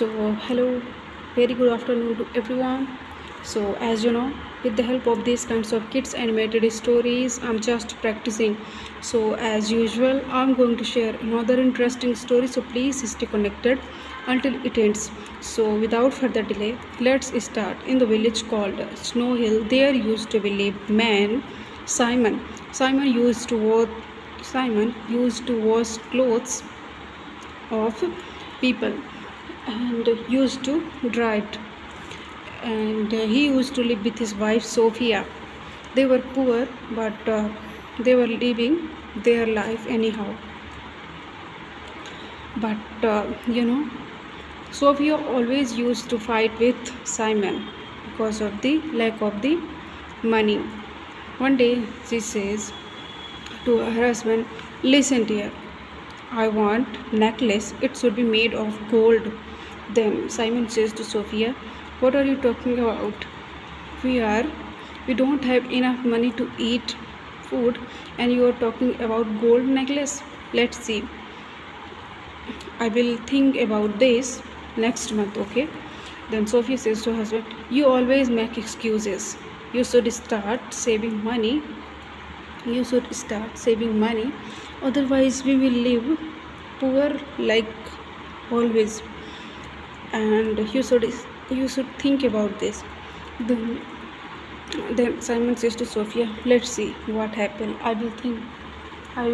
So, hello, very good afternoon to everyone. So, as you know, with the help of these kinds of kids animated stories, I'm just practicing. So, as usual, I'm going to share another interesting story. So, please stay connected until it ends. So, without further delay, let's start. In the village called Snow Hill, there used to be live man Simon. Simon used to wash clothes of people and used to dry it, and he used to live with his wife Sophia. They were poor, but they were living their life anyhow. But Sophia always used to fight with Simon because of the lack of the money. One day she says to her husband, "Listen dear, I want necklace. It should be made of gold." Then Simon says to Sophia, "What are you talking about? We are we don't have enough money to eat food, and you are talking about gold necklace. Let's see. I will think about this next month, okay?" Then Sophia says to her husband, "You always make excuses. You should start saving money. You should start saving money. Otherwise, we will live poor like always. And you should think about this." Then, then Simon says to Sophia, "Let's see what happened. I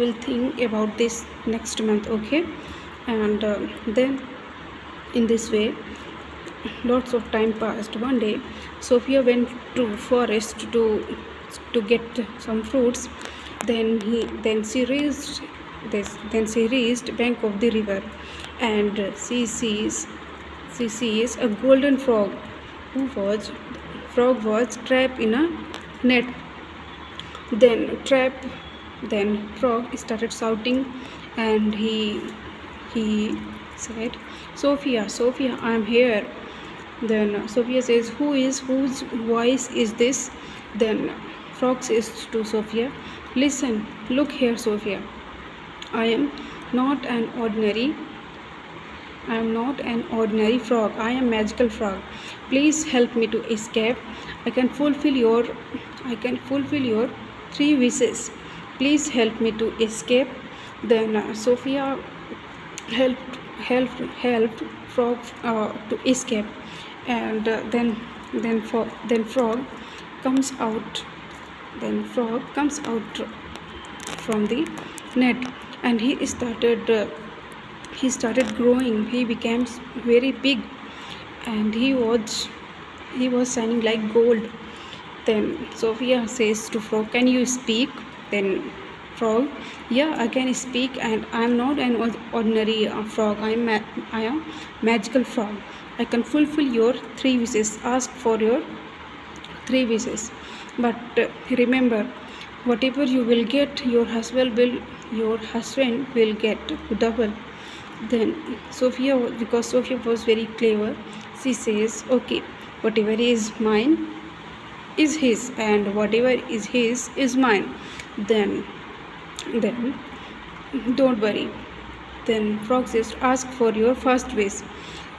will think about this next month, okay?" And then, in this way, lots of time passed. One day, Sophia went to forest to get some fruits. Then she reached bank of the river, and she sees a golden frog frog was trapped in a net. Then frog started shouting, and he said, Sophia, I am here." Then Sophia says, Whose voice is this?" Then frog says to Sophia, "Listen, look here, Sophia. I am not an ordinary frog. I am magical frog. Please help me to escape. I can fulfill your 3 wishes. Please help me to escape." Then Sophia helped frog to escape, and then frog comes out. Then frog comes out from the net, and he started growing. He became very big, and he was shining like gold. Then Sophia says to frog, "Can you speak?" Then frog, "Yeah, I can speak, and I am not an ordinary frog. I am magical frog. I can fulfill your 3 wishes. Ask for your 3 wishes. But remember, whatever you will get, your husband will get double." Then Sophia, because Sophia was very clever, she says, "Okay, whatever is mine is his, and whatever is his is mine. Then don't worry." Then frog says, "Ask for your first wish."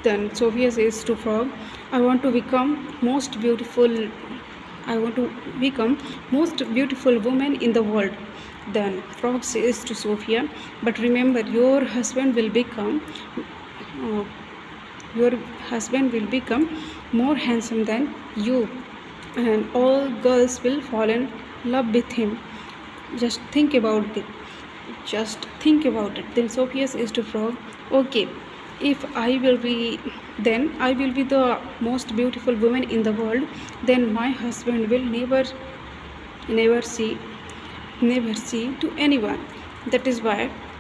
Then Sophia says to frog, I want to become most beautiful woman in the world." Then frog says to Sophia, "But remember, your husband will become more handsome than you, and all girls will fall in love with him. Just think about it. Then Sophia says to frog, "Okay, if I will be the most beautiful woman in the world, then my husband will never see to anyone. That is why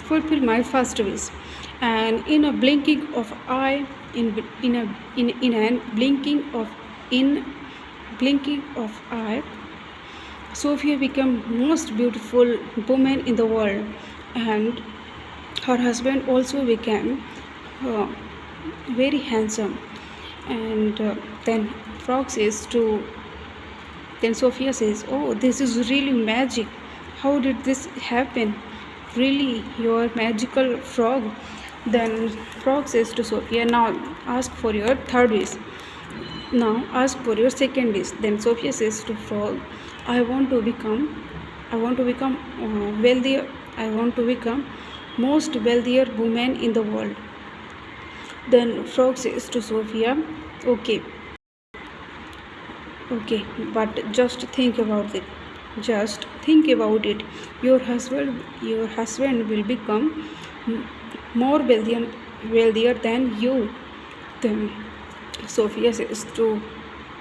fulfill my first wish." And in a blinking of eye, Sophia became most beautiful woman in the world, and her husband also became very handsome. And then Sophia says, "Oh, this is really magic. How did this happen? Really, you are magical frog." Then frog says to Sophia, now ask for your third wish. Now ask for your second wish. Then Sophia says to frog, I want to become wealthier. I want to become most wealthier woman in the world. Then frog says to Sophia, okay, okay, but just think about it. Just think about it. Your husband will become more wealthier than you. Then Sophia says to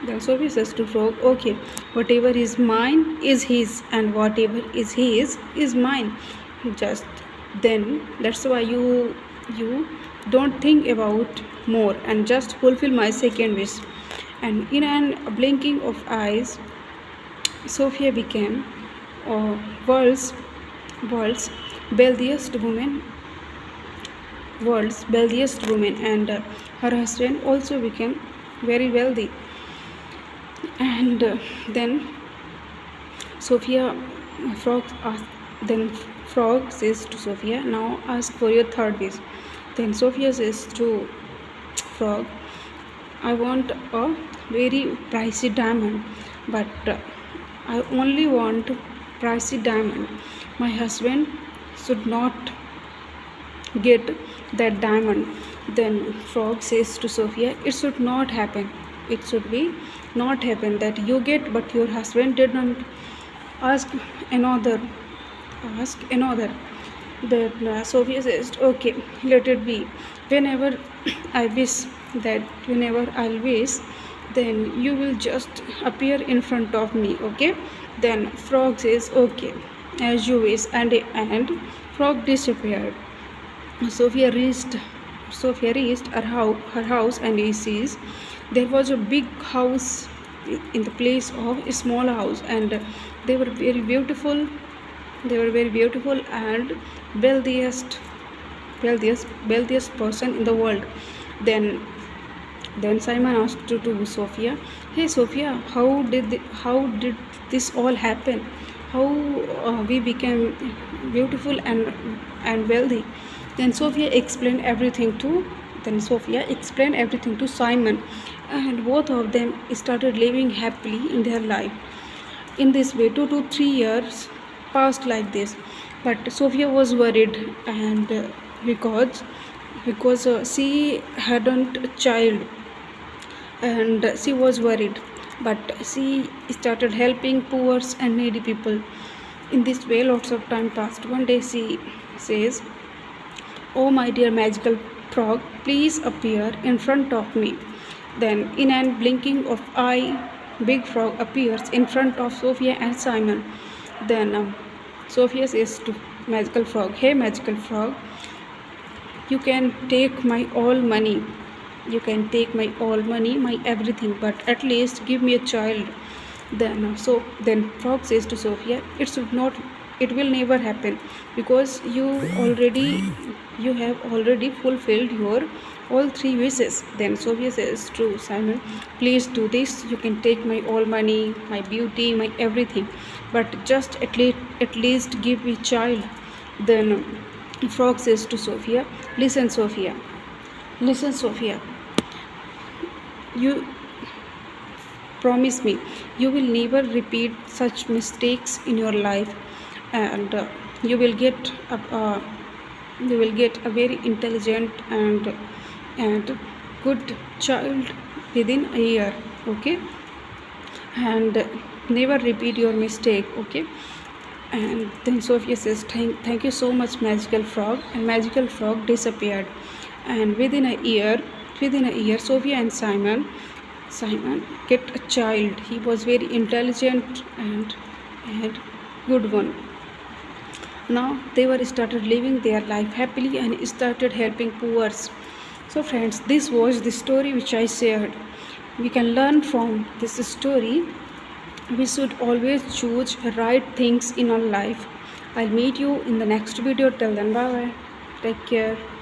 then Sophia says to frog, okay, whatever is mine is his, and whatever is his is mine. Just then that's why you don't think about more and just fulfill my second wish. And in an blinking of eyes, Sophia became uh, world's world's wealthiest woman and her husband also became very wealthy. And then Sophia frog asked, then frog says to Sophia, now ask for your third wish. Then Sophia says to frog, I want a very pricey diamond, but I only want pricey diamond. My husband should not get that diamond. Then frog says to Sophia, it should not happen. It should be not happen that you get, but your husband did not. Ask another. Ask another. Then Sophia says, okay, let it be. Whenever I wish whenever I'll wish, then you will just appear in front of me, okay? Then frog says, okay, as you wish, and frog disappeared. Sophia reached her house, and he sees there was a big house in the place of a small house, and they were very beautiful. They were very beautiful and wealthiest person in the world. Then Simon asked to Sophia, hey Sophia, how did this all happen? How we became beautiful and wealthy? Then Sophia explained everything to Simon, and both of them started living happily in their life. In this way, 2 to 3 years passed like this. But Sophia was worried, and because she hadn't a child, and she was worried. But she started helping poor and needy people. In this way, lots of time passed. One day she says, oh my dear magical frog, please appear in front of me. Then in an blinking of eye, big frog appears in front of Sophia and Simon. Then Sophia says to magical frog, hey magical frog, you can take my all money, my everything, but at least give me a child. Then frog says to Sophia, it will never happen, because you have already fulfilled your all three wishes. Then Sophia says to Simon, please do this. You can take my all money, my beauty, my everything, but just at least give me child. Then frog says to Sophia, listen Sophia, you promise me you will never repeat such mistakes in your life, and you will get a very intelligent and good child within a year, okay? And never repeat your mistake, okay? And then Sophia says, thank you so much magical frog, and magical frog disappeared. And within a year Sophia and Simon get a child. He was very intelligent and good one. Now they were started living their life happily and started helping poor. So friends, this was the story which I shared. We can learn from this story. We should always choose right things in our life. I'll meet you in the next video. Till then, bye bye. Take care.